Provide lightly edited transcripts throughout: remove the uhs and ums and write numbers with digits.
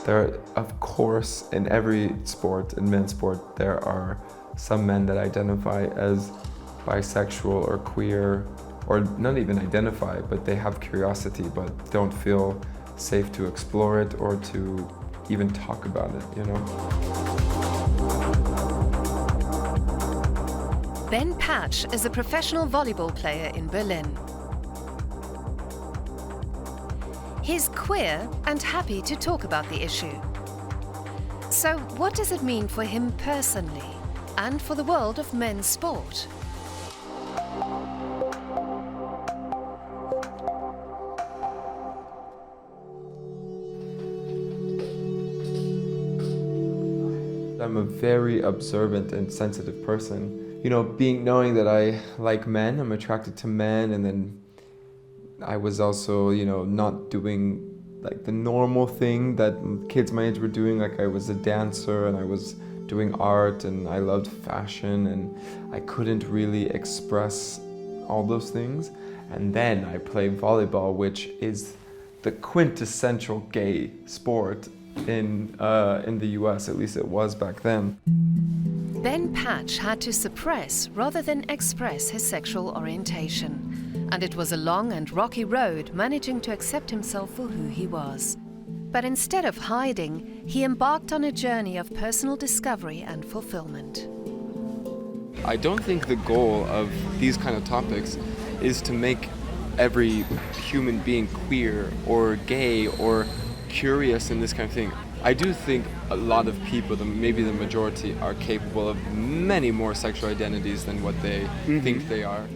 There, of course, in every sport, in men's sport, there are some men that identify as bisexual or queer, or not even identify, but they have curiosity, but don't feel safe to explore it or to even talk about it, you know? Ben Patch is a professional volleyball player in Berlin. He's queer and happy to talk about the issue. So what does it mean for him personally and for the world of men's sport? I'm a very observant and sensitive person. You know, knowing that I like men, I'm attracted to men, and then I was also, you know, not doing like the normal thing that kids my age were doing. Like I was a dancer and I was doing art and I loved fashion, and I couldn't really express all those things. And then I played volleyball, which is the quintessential gay sport in the US, at least it was back then. Ben Patch had to suppress rather than express his sexual orientation, and it was a long and rocky road managing to accept himself for who he was. But instead of hiding, he embarked on a journey of personal discovery and fulfillment. I don't think the goal of these kind of topics is to make every human being queer or gay or curious in this kind of thing. I do think a lot of people, maybe the majority, are capable of many more sexual identities than what they think they are.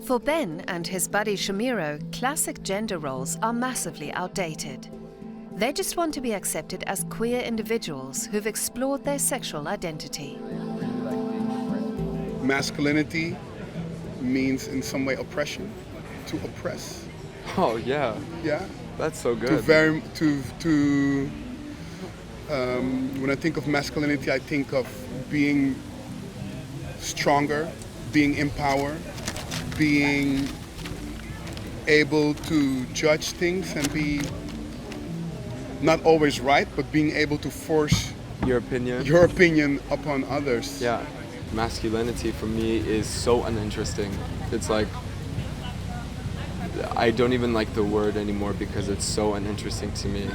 For Ben and his buddy Shamiro, classic gender roles are massively outdated. They just want to be accepted as queer individuals who've explored their sexual identity. Masculinity means in some way oppression, to oppress. Oh yeah. Yeah. That's so good. When I think of masculinity, I think of being stronger, being in power, being able to judge things and be not always right, but being able to force your opinion upon others. Yeah. Masculinity for me is so uninteresting. It's like, I don't even like the word anymore because it's so uninteresting to me.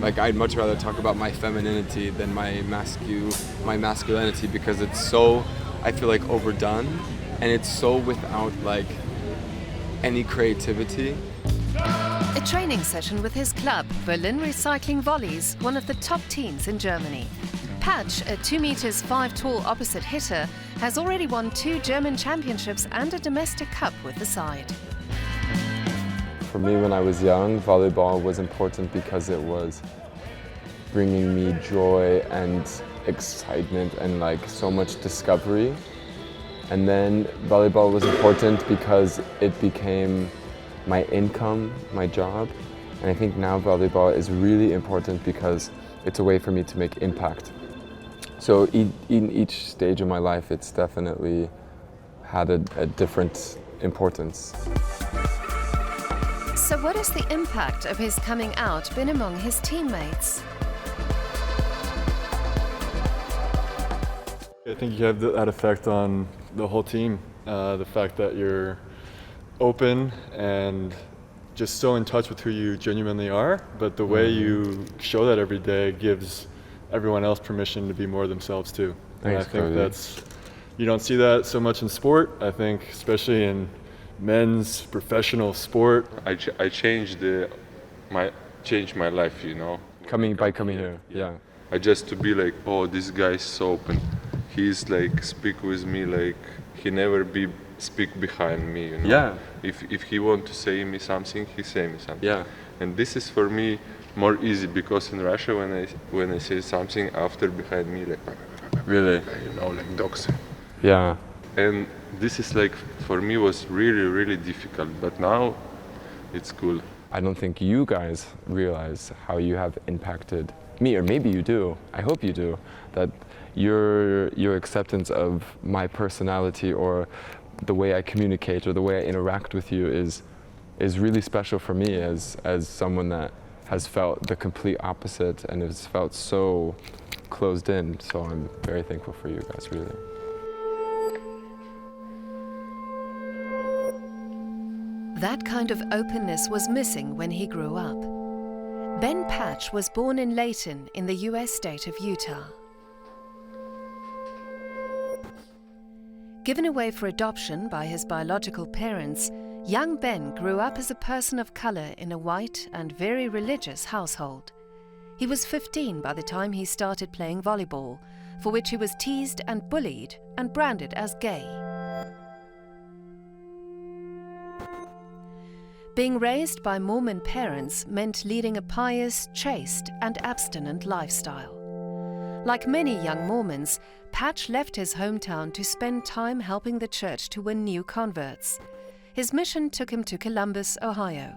Like I'd much rather talk about my femininity than my masculinity because it's so, I feel like, overdone, and it's so without like any creativity. A training session with his club, Berlin Recycling Volleys, one of the top teams in Germany. Patch, a 2 meters 5 tall opposite hitter, has already won 2 German championships and a domestic cup with the side. For me, when I was young, volleyball was important because it was bringing me joy and excitement and like so much discovery. And then volleyball was important because it became my income, my job. And I think now volleyball is really important because it's a way for me to make impact. So in each stage of my life, it's definitely had a different importance. So what has the impact of his coming out been among his teammates? I think you have that effect on the whole team. The fact that you're open and just so in touch with who you genuinely are, but the way you show that every day gives everyone else permission to be more themselves too. And I think that's, you don't see that so much in sport. I think especially in men's professional sport. I changed my life, you know. By coming here, yeah. I just to be like, oh, this guy is so open. He's like speak with me like he never speak behind me, you know. Yeah. If he want to say me something, he say me something. Yeah. And this is for me more easy because in Russia when I say something after behind me like Really? you know, like dogs. Yeah. And this is like for me was really difficult, but now it's cool. I don't think you guys realize how you have impacted me, or maybe you do. I hope you do. That your acceptance of my personality or the way I communicate or the way I interact with you is really special for me as someone that has felt the complete opposite and has felt so closed in. So I'm very thankful for you guys, really. That kind of openness was missing when he grew up. Ben Patch was born in Layton in the US state of Utah. Given away for adoption by his biological parents, young Ben grew up as a person of color in a white and very religious household. He was 15 by the time he started playing volleyball, for which he was teased and bullied and branded as gay. Being raised by Mormon parents meant leading a pious, chaste, and abstinent lifestyle. Like many young Mormons, Patch left his hometown to spend time helping the church to win new converts. His mission took him to Columbus, Ohio.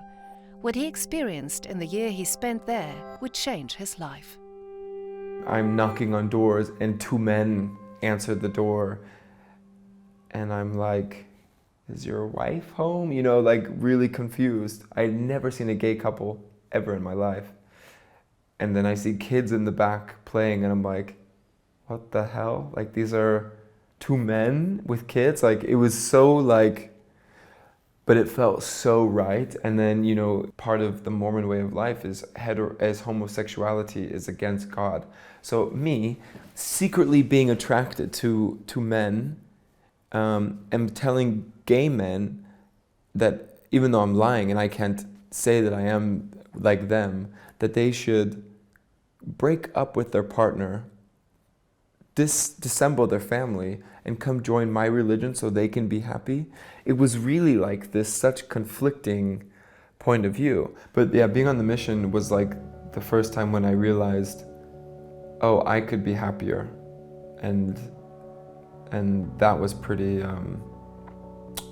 What he experienced in the year he spent there would change his life. I'm knocking on doors and two men answered the door. And I'm like, is your wife home? You know, like really confused. I'd never seen a gay couple ever in my life. And then I see kids in the back playing and I'm like, what the hell? Like these are two men with kids? Like it was so like, but it felt so right. And then, you know, part of the Mormon way of life is homosexuality is against God. So me secretly being attracted to men, am telling gay men that even though I'm lying and I can't say that I am like them, that they should break up with their partner, disassemble their family, and come join my religion so they can be happy. It was really like this such conflicting point of view. But yeah, being on the mission was like the first time when I realized, oh, I could be happier. And that was pretty,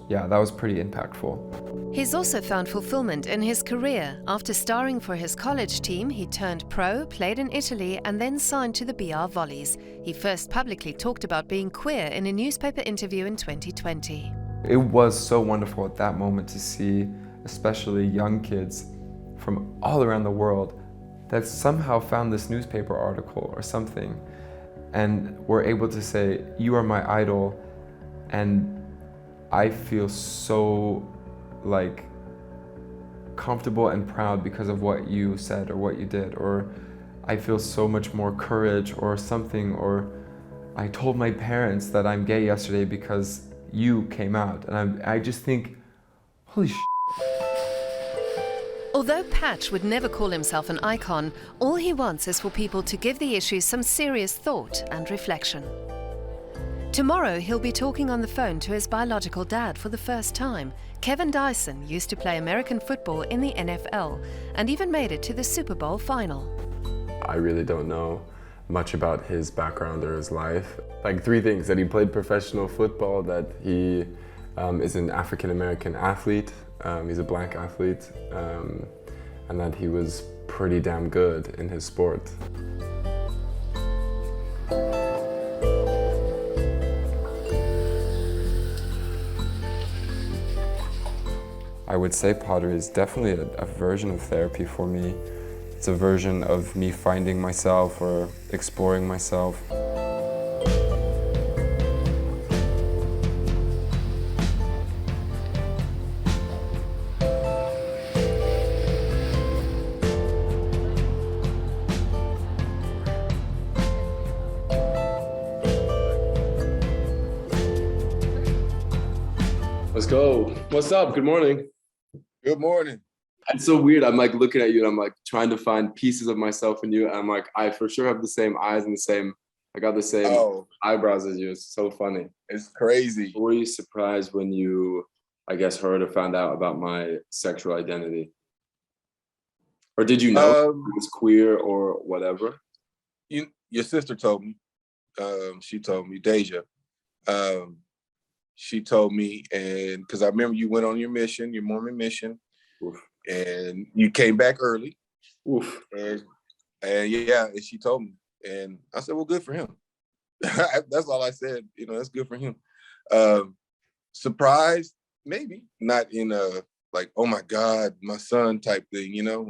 that was pretty impactful. He's also found fulfillment in his career. After starring for his college team, he turned pro, played in Italy, and then signed to the BR Volleys. He first publicly talked about being queer in a newspaper interview in 2020. It was so wonderful at that moment to see, especially young kids from all around the world that somehow found this newspaper article or something and were able to say, you are my idol, and I feel so like comfortable and proud because of what you said or what you did, or I feel so much more courage or something, or I told my parents that I'm gay yesterday because you came out. And I just think, holy shit. Although Patch would never call himself an icon, all he wants is for people to give the issue some serious thought and reflection. Tomorrow, he'll be talking on the phone to his biological dad for the first time. Kevin Dyson used to play American football in the NFL and even made it to the Super Bowl final. I really don't know much about his background or his life. Like 3 things: that he played professional football, that he is an African-American athlete, he's a black athlete, and that he was pretty damn good in his sport. I would say pottery is definitely a version of therapy for me. It's a version of me finding myself or exploring myself. Let's go. What's up? Good morning. Good morning. It's so weird. I'm like looking at you and I'm like trying to find pieces of myself in you. And I'm like, I for sure have the same eyes and I got the same eyebrows as you. It's so funny. It's crazy. Were you surprised when you, I guess, heard or found out about my sexual identity? Or did you know it was queer or whatever? Your sister told me. She told me, Deja. She told me, and because I remember you went on your mission, your Mormon mission. Oof. And you came back early. Oof. And and she told me. And I said, well, good for him. That's all I said. You know, that's good for him. Surprised, maybe. Not in a like, oh my God, my son type thing, you know.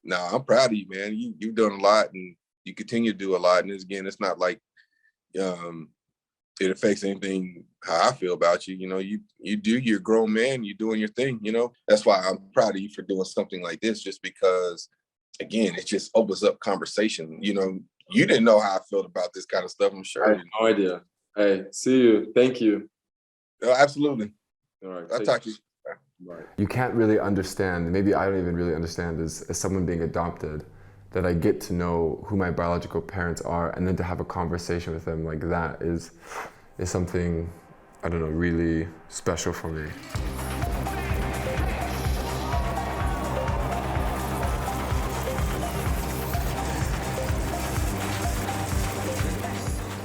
nah, I'm proud of you, man. You've done a lot, and you continue to do a lot. And again, it's not like it affects anything how I feel about you. You know, you're a grown man, you're doing your thing, you know. That's why I'm proud of you for doing something like this, just because, again, it just opens up conversation. You know, you didn't know how I felt about this kind of stuff, I'm sure. I had no idea. Hey, see you. Thank you. Oh, absolutely. All right. I'll talk to you. Right. You can't really understand, maybe I don't even really understand as someone being adopted, that I get to know who my biological parents are, and then to have a conversation with them like that is something, I don't know, really special for me.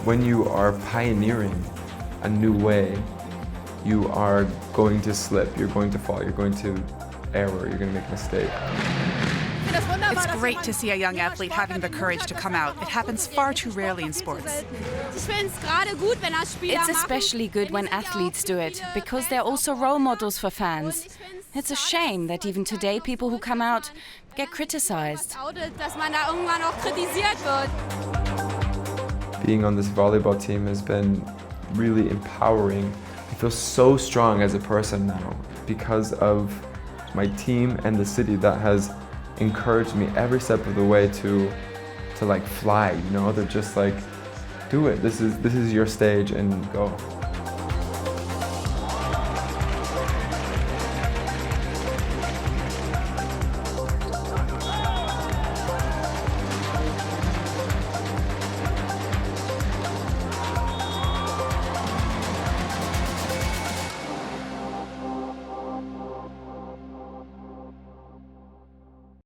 When you are pioneering a new way, you are going to slip, you're going to fall, you're going to error, you're going to make a mistake. It's great to see a young athlete having the courage to come out. It happens far too rarely in sports. It's especially good when athletes do it, because they're also role models for fans. It's a shame that even today people who come out get criticized. Being on this volleyball team has been really empowering. I feel so strong as a person now because of my team and the city that has encouraged me every step of the way to like fly, you know. They're just like, do it, this is your stage, and go.